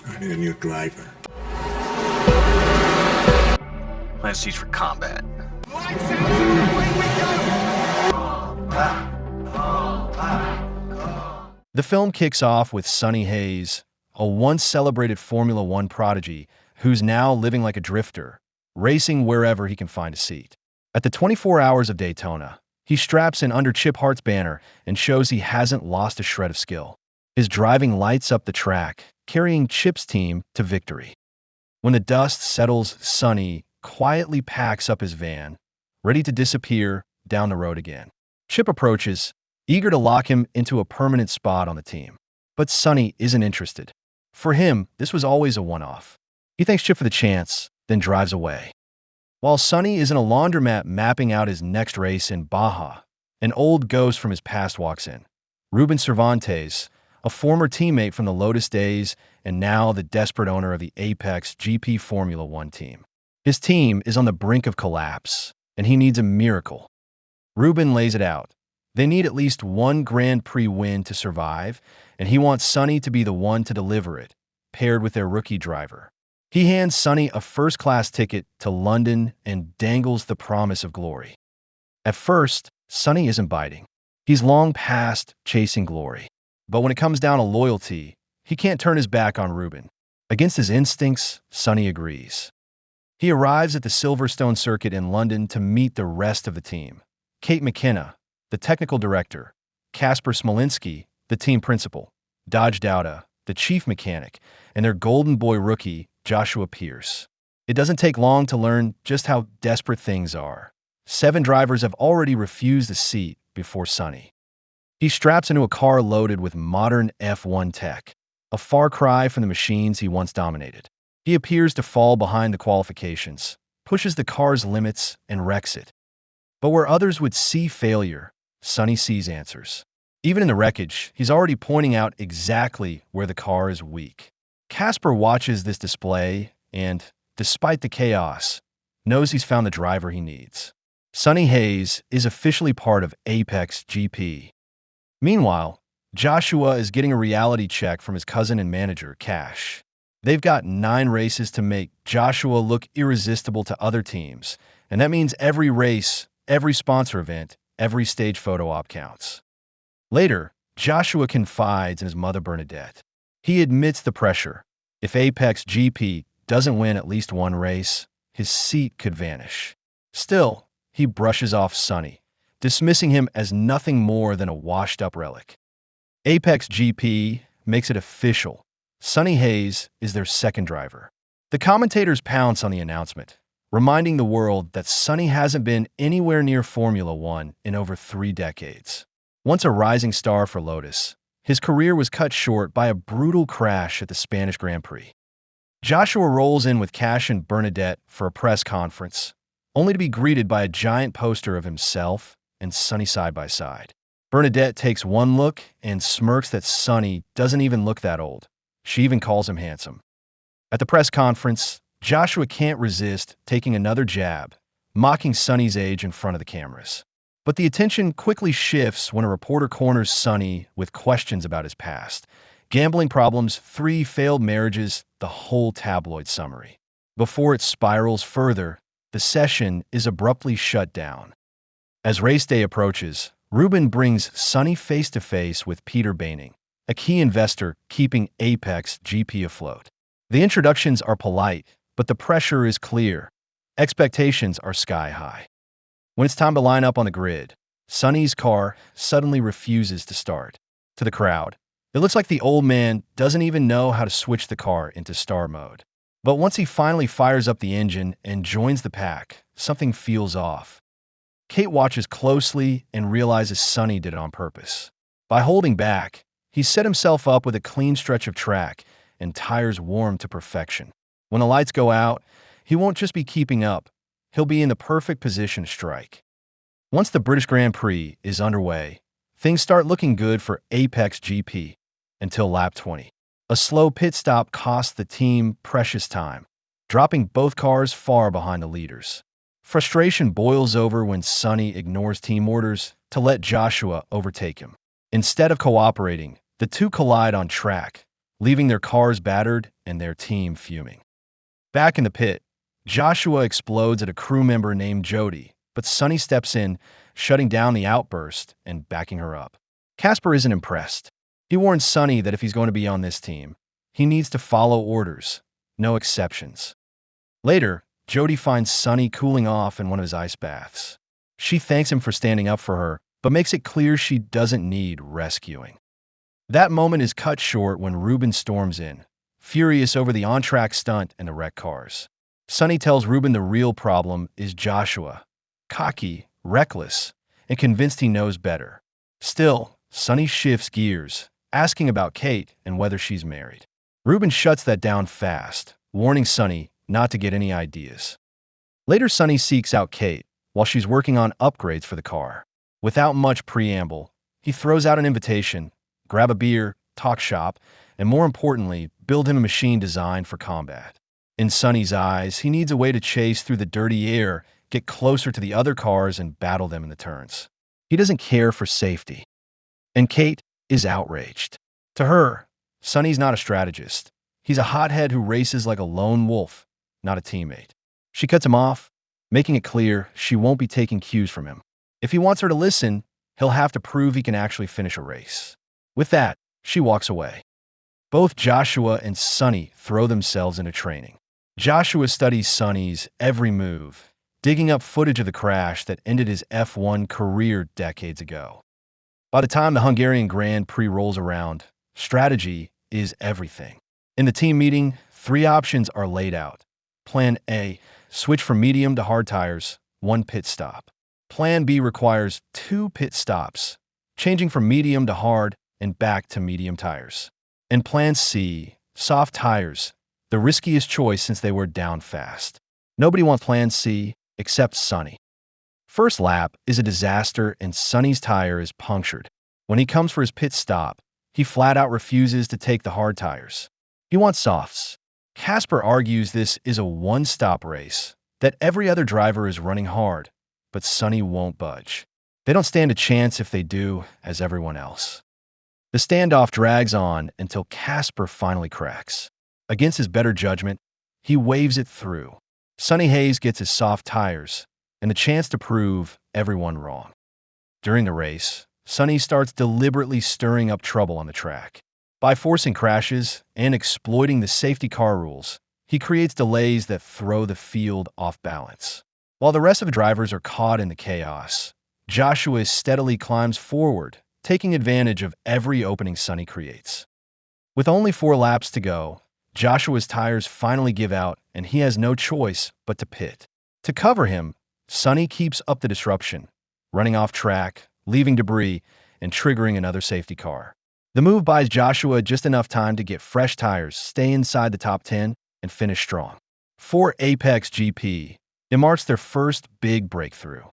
I need a new driver. Plan seats for combat. Lights out, away we go! The film kicks off with Sonny Hayes, a once-celebrated Formula One prodigy who's now living like a drifter, racing wherever he can find a seat. At the 24 Hours of Daytona, he straps in under Chip Hart's banner and shows he hasn't lost a shred of skill. His driving lights up the track, carrying Chip's team to victory. When the dust settles, Sonny quietly packs up his van, ready to disappear down the road again. Chip approaches, eager to lock him into a permanent spot on the team. But Sonny isn't interested. For him, this was always a one-off. He thanks Chip for the chance, then drives away. While Sonny is in a laundromat mapping out his next race in Baja, an old ghost from his past walks in. Ruben Cervantes, a former teammate from the Lotus days and now the desperate owner of the APXGP Formula One team. His team is on the brink of collapse, and he needs a miracle. Ruben lays it out. They need at least one Grand Prix win to survive, and he wants Sonny to be the one to deliver it, paired with their rookie driver. He hands Sonny a first-class ticket to London and dangles the promise of glory. At first, Sonny isn't biting. He's long past chasing glory. But when it comes down to loyalty, he can't turn his back on Ruben. Against his instincts, Sonny agrees. He arrives at the Silverstone circuit in London to meet the rest of the team. Kate McKenna, the technical director, Kasper Smolinski, the team principal, Dodge Dowda, the chief mechanic, and their golden boy rookie, Joshua Pierce. It doesn't take long to learn just how desperate things are. 7 drivers have already refused a seat before Sonny. He straps into a car loaded with modern F1 tech, a far cry from the machines he once dominated. He appears to fall behind the qualifications, pushes the car's limits, and wrecks it. But where others would see failure, Sonny sees answers. Even in the wreckage, he's already pointing out exactly where the car is weak. Kasper watches this display and, despite the chaos, knows he's found the driver he needs. Sonny Hayes is officially part of APXGP. Meanwhile, Joshua is getting a reality check from his cousin and manager, Cash. They've got 9 races to make Joshua look irresistible to other teams, and that means every race, every sponsor event, every stage photo op counts. Later, Joshua confides in his mother Bernadette. He admits the pressure. If APXGP doesn't win at least one race, his seat could vanish. Still, he brushes off Sonny, dismissing him as nothing more than a washed-up relic. APXGP makes it official. Sonny Hayes is their second driver. The commentators pounce on the announcement, reminding the world that Sonny hasn't been anywhere near Formula One in over 3 decades. Once a rising star for Lotus, his career was cut short by a brutal crash at the Spanish Grand Prix. Joshua rolls in with Cash and Bernadette for a press conference, only to be greeted by a giant poster of himself and Sonny side by side. Bernadette takes one look and smirks that Sonny doesn't even look that old. She even calls him handsome. At the press conference, Joshua can't resist taking another jab, mocking Sonny's age in front of the cameras. But the attention quickly shifts when a reporter corners Sonny with questions about his past. Gambling problems, 3 failed marriages, the whole tabloid summary. Before it spirals further, the session is abruptly shut down. As race day approaches, Ruben brings Sonny face-to-face with Peter Baining, a key investor keeping APXGP afloat. The introductions are polite, but the pressure is clear. Expectations are sky-high. When it's time to line up on the grid, Sonny's car suddenly refuses to start. To the crowd, it looks like the old man doesn't even know how to switch the car into star mode. But once he finally fires up the engine and joins the pack, something feels off. Kate watches closely and realizes Sonny did it on purpose. By holding back, he set himself up with a clean stretch of track and tires warmed to perfection. When the lights go out, he won't just be keeping up, he'll be in the perfect position to strike. Once the British Grand Prix is underway, things start looking good for APXGP until lap 20. A slow pit stop costs the team precious time, dropping both cars far behind the leaders. Frustration boils over when Sonny ignores team orders to let Joshua overtake him. Instead of cooperating, the two collide on track, leaving their cars battered and their team fuming. Back in the pit, Joshua explodes at a crew member named Jody, but Sonny steps in, shutting down the outburst and backing her up. Casper isn't impressed. He warns Sonny that if he's going to be on this team, he needs to follow orders, no exceptions. Later, Jody finds Sonny cooling off in one of his ice baths. She thanks him for standing up for her, but makes it clear she doesn't need rescuing. That moment is cut short when Ruben storms in, furious over the on-track stunt and the wrecked cars. Sonny tells Ruben the real problem is Joshua, cocky, reckless, and convinced he knows better. Still, Sonny shifts gears, asking about Kate and whether she's married. Ruben shuts that down fast, warning Sonny not to get any ideas. Later, Sonny seeks out Kate while she's working on upgrades for the car. Without much preamble, he throws out an invitation, grab a beer, talk shop, and more importantly, build him a machine designed for combat. In Sonny's eyes, he needs a way to chase through the dirty air, get closer to the other cars, and battle them in the turns. He doesn't care for safety. And Kate is outraged. To her, Sonny's not a strategist. He's a hothead who races like a lone wolf, not a teammate. She cuts him off, making it clear she won't be taking cues from him. If he wants her to listen, he'll have to prove he can actually finish a race. With that, she walks away. Both Joshua and Sonny throw themselves into training. Joshua studies Sonny's every move, digging up footage of the crash that ended his F1 career decades ago. By the time the Hungarian Grand Prix rolls around, strategy is everything. In the team meeting, 3 options are laid out. Plan A, switch from medium to hard tires, 1 pit stop. Plan B requires 2 pit stops, changing from medium to hard and back to medium tires. And Plan C, soft tires, the riskiest choice since they were down fast. Nobody wants Plan C except Sonny. First lap is a disaster and Sonny's tire is punctured. When he comes for his pit stop, he flat out refuses to take the hard tires. He wants softs. Casper argues this is a one-stop race, that every other driver is running hard, but Sonny won't budge. They don't stand a chance if they do, as everyone else. The standoff drags on until Casper finally cracks. Against his better judgment, he waves it through. Sonny Hayes gets his soft tires and the chance to prove everyone wrong. During the race, Sonny starts deliberately stirring up trouble on the track. By forcing crashes and exploiting the safety car rules, he creates delays that throw the field off balance. While the rest of the drivers are caught in the chaos, Joshua steadily climbs forward, taking advantage of every opening Sonny creates. With only 4 laps to go, Joshua's tires finally give out and he has no choice but to pit. To cover him, Sonny keeps up the disruption, running off track, leaving debris, and triggering another safety car. The move buys Joshua just enough time to get fresh tires, stay inside the top 10, and finish strong. For APXGP, it marks their first big breakthrough.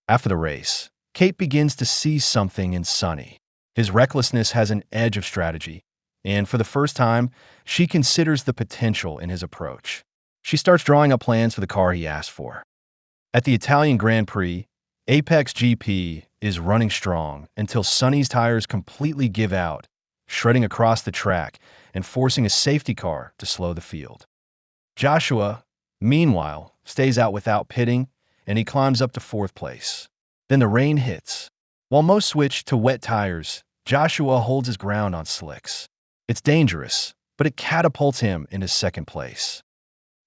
After the race, Kate begins to see something in Sonny. His recklessness has an edge of strategy, and for the first time, she considers the potential in his approach. She starts drawing up plans for the car he asked for. At the Italian Grand Prix, APXGP is running strong until Sonny's tires completely give out, shredding across the track and forcing a safety car to slow the field. Joshua, meanwhile, stays out without pitting, and he climbs up to 4th place. Then the rain hits. While most switch to wet tires, Joshua holds his ground on slicks. It's dangerous, but it catapults him into 2nd place.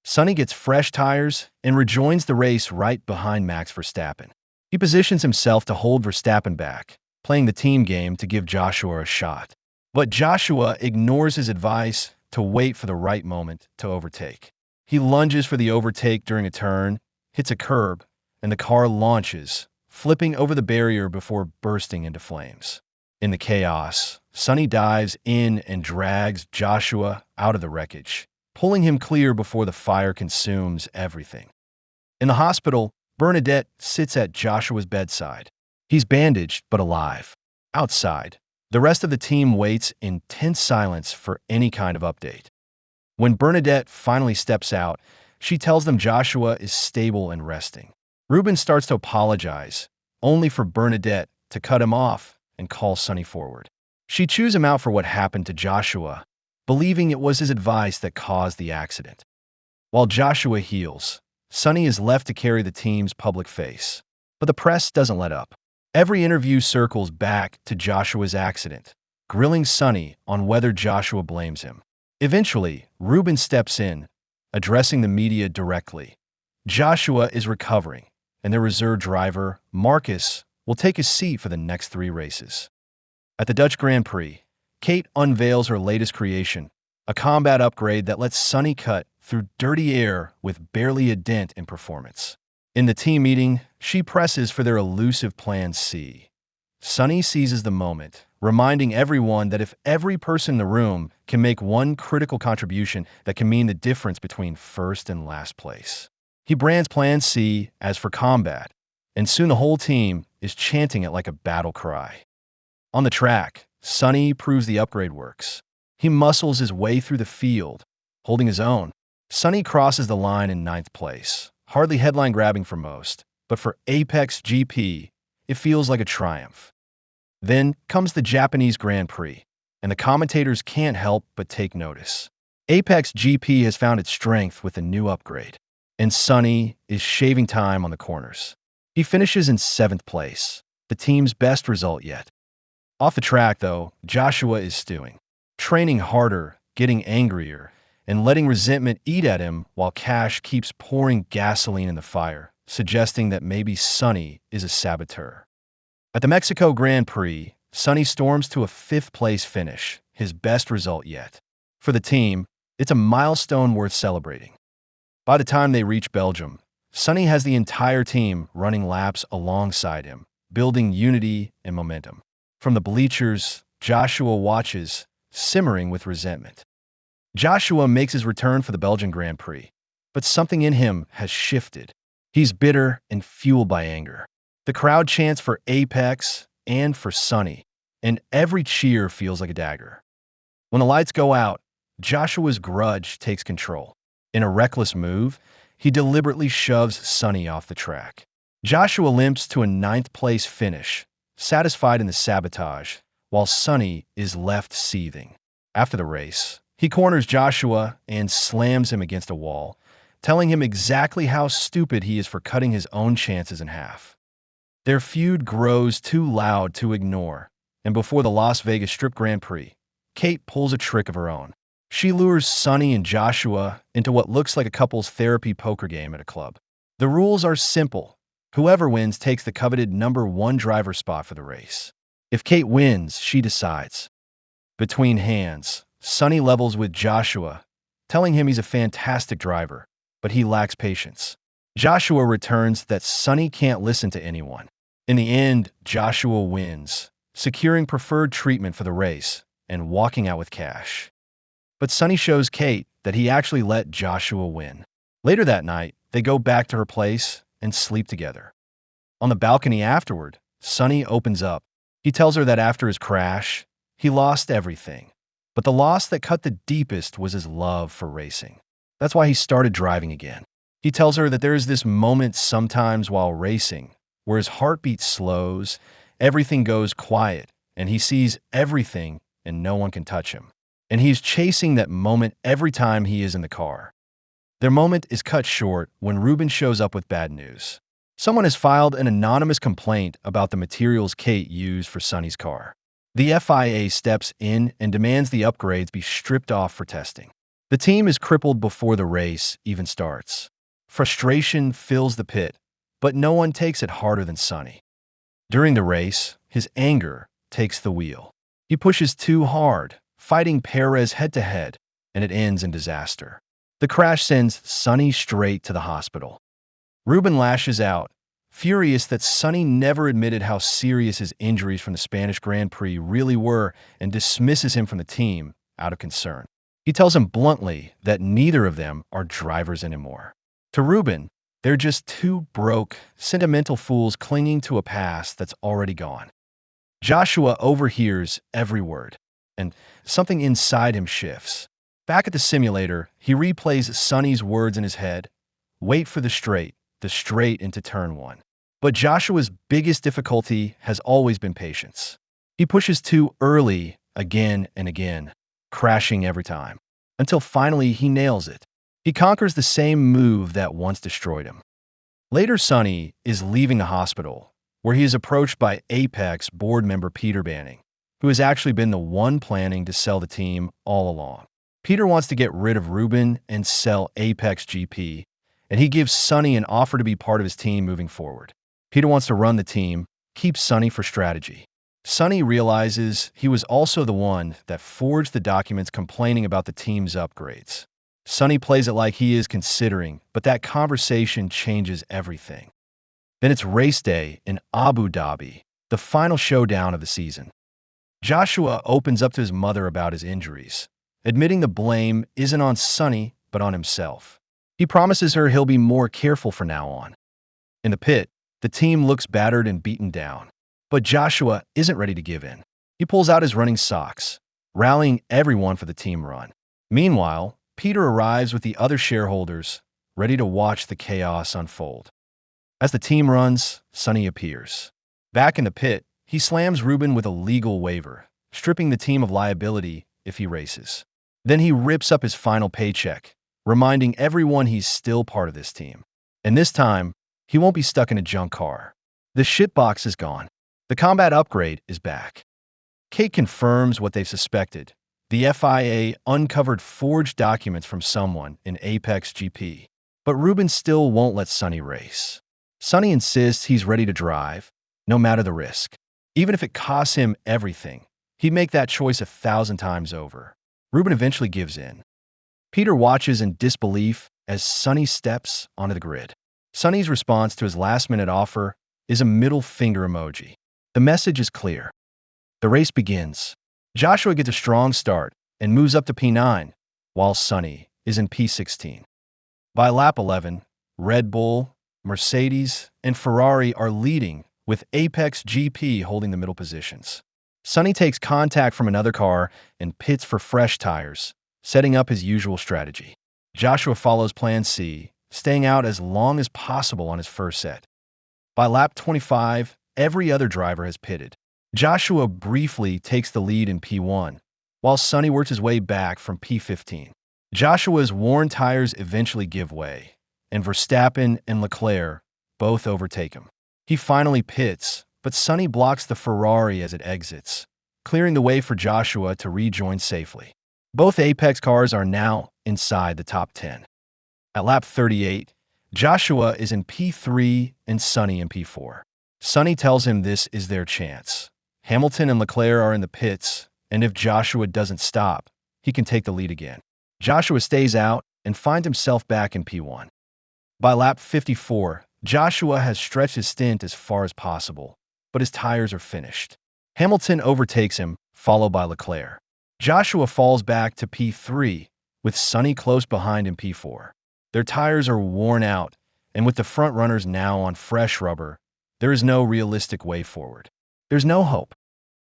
Sonny gets fresh tires and rejoins the race right behind Max Verstappen. He positions himself to hold Verstappen back, playing the team game to give Joshua a shot. But Joshua ignores his advice to wait for the right moment to overtake. He lunges for the overtake during a turn, hits a curb, and the car launches, flipping over the barrier before bursting into flames. In the chaos, Sonny dives in and drags Joshua out of the wreckage, pulling him clear before the fire consumes everything. In the hospital, Bernadette sits at Joshua's bedside. He's bandaged but alive. Outside, the rest of the team waits in tense silence for any kind of update. When Bernadette finally steps out, she tells them Joshua is stable and resting. Ruben starts to apologize, only for Bernadette to cut him off and call Sonny forward. She chews him out for what happened to Joshua, believing it was his advice that caused the accident. While Joshua heals, Sonny is left to carry the team's public face. But the press doesn't let up. Every interview circles back to Joshua's accident, grilling Sonny on whether Joshua blames him. Eventually, Ruben steps in, addressing the media directly. Joshua is recovering, and their reserve driver, Marcus, will take his seat for the next 3 races. At the Dutch Grand Prix, Kate unveils her latest creation, a combat upgrade that lets Sonny cut through dirty air with barely a dent in performance. In the team meeting, she presses for their elusive Plan C. Sonny seizes the moment, reminding everyone that if every person in the room can make one critical contribution that can mean the difference between first and last place. He brands Plan C as for combat, and soon the whole team is chanting it like a battle cry. On the track, Sonny proves the upgrade works. He muscles his way through the field, holding his own. Sonny crosses the line in 9th place, hardly headline-grabbing for most, but for APXGP, it feels like a triumph. Then comes the Japanese Grand Prix, and the commentators can't help but take notice. APXGP has found its strength with a new upgrade, and Sonny is shaving time on the corners. He finishes in 7th place, the team's best result yet. Off the track, though, Joshua is stewing, training harder, getting angrier, and letting resentment eat at him while Cash keeps pouring gasoline in the fire, suggesting that maybe Sonny is a saboteur. At the Mexico Grand Prix, Sonny storms to a 5th-place finish, his best result yet. For the team, it's a milestone worth celebrating. By the time they reach Belgium, Sonny has the entire team running laps alongside him, building unity and momentum. From the bleachers, Joshua watches, simmering with resentment. Joshua makes his return for the Belgian Grand Prix, but something in him has shifted. He's bitter and fueled by anger. The crowd chants for Apex and for Sonny, and every cheer feels like a dagger. When the lights go out, Joshua's grudge takes control. In a reckless move, he deliberately shoves Sonny off the track. Joshua limps to a 9th-place finish, satisfied in the sabotage, while Sonny is left seething. After the race, he corners Joshua and slams him against a wall, telling him exactly how stupid he is for cutting his own chances in half. Their feud grows too loud to ignore, and before the Las Vegas Strip Grand Prix, Kate pulls a trick of her own. She lures Sonny and Joshua into what looks like a couple's therapy poker game at a club. The rules are simple. Whoever wins takes the coveted #1 driver spot for the race. If Kate wins, she decides. Between hands, Sonny levels with Joshua, telling him he's a fantastic driver, but he lacks patience. Joshua returns that Sonny can't listen to anyone. In the end, Joshua wins, securing preferred treatment for the race and walking out with cash. But Sonny shows Kate that he actually let Joshua win. Later that night, they go back to her place and sleep together. On the balcony afterward, Sonny opens up. He tells her that after his crash, he lost everything. But the loss that cut the deepest was his love for racing. That's why he started driving again. He tells her that there is this moment sometimes while racing where his heartbeat slows, everything goes quiet, and he sees everything and no one can touch him. And he's chasing that moment every time he is in the car. Their moment is cut short when Ruben shows up with bad news. Someone has filed an anonymous complaint about the materials Kate used for Sonny's car. The FIA steps in and demands the upgrades be stripped off for testing. The team is crippled before the race even starts. Frustration fills the pit, but no one takes it harder than Sonny. During the race, his anger takes the wheel. He pushes too hard, fighting Perez head-to-head, and it ends in disaster. The crash sends Sonny straight to the hospital. Ruben lashes out, furious that Sonny never admitted how serious his injuries from the Spanish Grand Prix really were and dismisses him from the team out of concern. He tells him bluntly that neither of them are drivers anymore. To Ruben, they're just two broke, sentimental fools clinging to a past that's already gone. Joshua overhears every word, and something inside him shifts. Back at the simulator, he replays Sonny's words in his head. Wait for the straight into turn 1. But Joshua's biggest difficulty has always been patience. He pushes too early again and again. crashing every time, until finally he nails it. He conquers the same move that once destroyed him. Later, Sonny is leaving the hospital, where he is approached by Apex board member Peter Banning, who has actually been the one planning to sell the team all along. Peter wants to get rid of Ruben and sell APXGP, and he gives Sonny an offer to be part of his team moving forward. Peter wants to run the team, keep Sonny for strategy. Sonny realizes he was also the one that forged the documents complaining about the team's upgrades. Sonny plays it like he is considering, but that conversation changes everything. Then it's race day in Abu Dhabi, the final showdown of the season. Joshua opens up to his mother about his injuries, admitting the blame isn't on Sonny, but on himself. He promises her he'll be more careful from now on. In the pit, the team looks battered and beaten down, but Joshua isn't ready to give in. He pulls out his running socks, rallying everyone for the team run. Meanwhile, Peter arrives with the other shareholders, ready to watch the chaos unfold. As the team runs, Sonny appears. Back in the pit, he slams Ruben with a legal waiver, stripping the team of liability if he races. Then he rips up his final paycheck, reminding everyone he's still part of this team. And this time, he won't be stuck in a junk car. The shitbox is gone. The combat upgrade is back. Kate confirms what they've suspected. The FIA uncovered forged documents from someone in APXGP, but Ruben still won't let Sonny race. Sonny insists he's ready to drive, no matter the risk. Even if it costs him everything, he'd make that choice 1,000 times over. Ruben eventually gives in. Peter watches in disbelief as Sonny steps onto the grid. Sonny's response to his last-minute offer is a middle finger emoji. The message is clear. The race begins. Joshua gets a strong start and moves up to P9, while Sonny is in P16. By lap 11, Red Bull, Mercedes, and Ferrari are leading, with APXGP holding the middle positions. Sonny takes contact from another car and pits for fresh tires, setting up his usual strategy. Joshua follows Plan C, staying out as long as possible on his first set. By lap 25, every other driver has pitted. Joshua briefly takes the lead in P1, while Sonny works his way back from P15. Joshua's worn tires eventually give way, and Verstappen and Leclerc both overtake him. He finally pits, but Sonny blocks the Ferrari as it exits, clearing the way for Joshua to rejoin safely. Both Apex cars are now inside the top 10. At lap 38, Joshua is in P3 and Sonny in P4. Sonny tells him this is their chance. Hamilton and Leclerc are in the pits, and if Joshua doesn't stop, he can take the lead again. Joshua stays out and finds himself back in P1. By lap 54, Joshua has stretched his stint as far as possible, but his tires are finished. Hamilton overtakes him, followed by Leclerc. Joshua falls back to P3, with Sonny close behind in P4. Their tires are worn out, and with the front runners now on fresh rubber, there is no realistic way forward. There's no hope.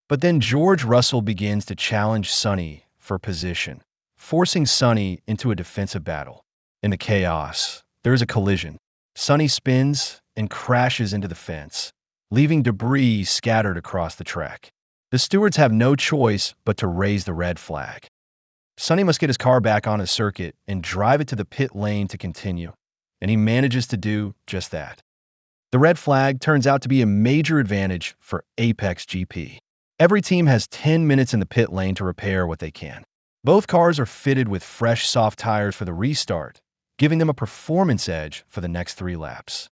But then George Russell begins to challenge Sonny for position, forcing Sonny into a defensive battle. In the chaos, there is a collision. Sonny spins and crashes into the fence, leaving debris scattered across the track. The stewards have no choice but to raise the red flag. Sonny must get his car back on his circuit and drive it to the pit lane to continue, and he manages to do just that. The red flag turns out to be a major advantage for APXGP. Every team has 10 minutes in the pit lane to repair what they can. Both cars are fitted with fresh soft tires for the restart, giving them a performance edge for the next 3 laps.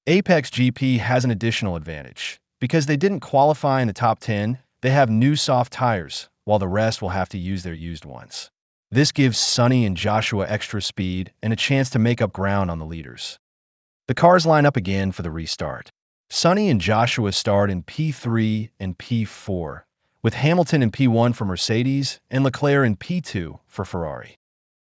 APXGP has an additional advantage. Because they didn't qualify in the top 10, they have new soft tires, while the rest will have to use their used ones. This gives Sonny and Joshua extra speed and a chance to make up ground on the leaders. The cars line up again for the restart. Sonny and Joshua start in P3 and P4, with Hamilton in P1 for Mercedes and Leclerc in P2 for Ferrari.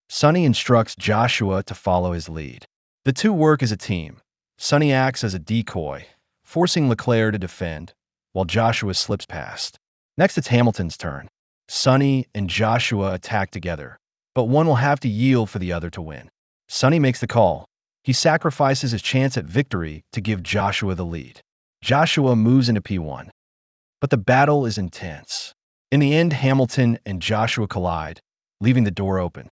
Sonny instructs Joshua to follow his lead. The two work as a team. Sonny acts as a decoy, forcing Leclerc to defend, while Joshua slips past. Next, it's Hamilton's turn. Sonny and Joshua attack together, but one will have to yield for the other to win. Sonny makes the call. He sacrifices his chance at victory to give Joshua the lead. Joshua moves into P1. But the battle is intense. In the end, Hamilton and Joshua collide, leaving the door open,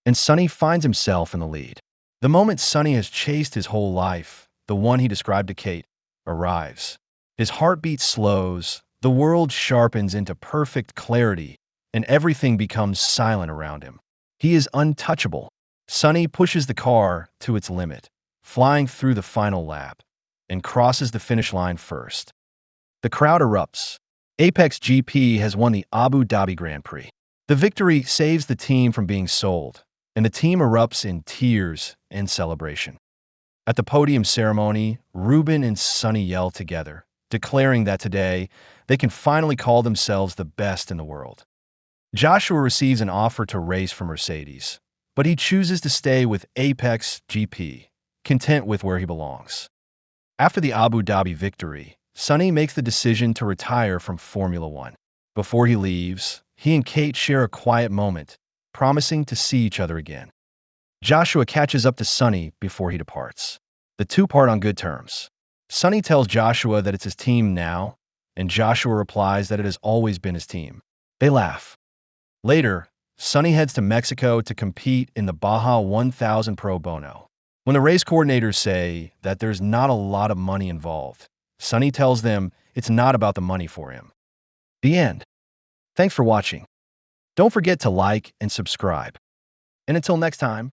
and Sonny finds himself in the lead. The moment Sonny has chased his whole life, the one he described to Kate, arrives. His heartbeat slows, the world sharpens into perfect clarity, and everything becomes silent around him. He is untouchable. Sonny pushes the car to its limit, flying through the final lap, and crosses the finish line first. The crowd erupts. APXGP has won the Abu Dhabi Grand Prix. The victory saves the team from being sold, and the team erupts in tears and celebration. At the podium ceremony, Ruben and Sonny yell together, declaring that today they can finally call themselves the best in the world. Joshua receives an offer to race for Mercedes, but he chooses to stay with APXGP, content with where he belongs. After the Abu Dhabi victory, Sonny makes the decision to retire from Formula One. Before he leaves, he and Kate share a quiet moment, promising to see each other again. Joshua catches up to Sonny before he departs. The two part on good terms. Sonny tells Joshua that it's his team now, and Joshua replies that it has always been his team. They laugh. Later, Sonny heads to Mexico to compete in the Baja 1000 Pro Bono. When the race coordinators say that there's not a lot of money involved, Sonny tells them it's not about the money for him. The end. Thanks for watching. Don't forget to like and subscribe. And until next time,